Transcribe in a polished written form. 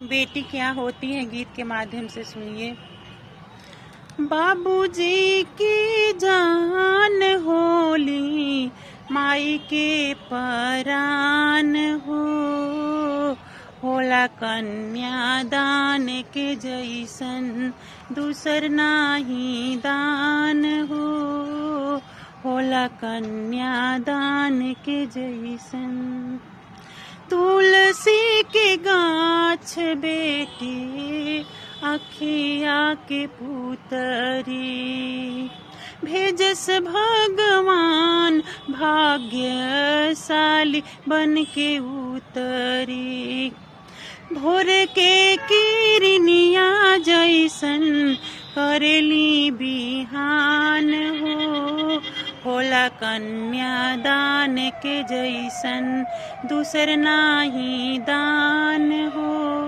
बेटी क्या होती है गीत के माध्यम से सुनिए। बाबूजी की जान होली, माई के परान हो, होला कन्यादान के जैसन दूसर नाही दान हो, होला कन्यादान के जैसन। तुलसी के गाछ बेटी, अखिया के पुतरी, भेजस भगवान भाग्यशाली बन के उतरी। भोर के किरनिया जैसन करेली बिहान हो, होला कन्यादान के जैसन दूसर नाही दान हो।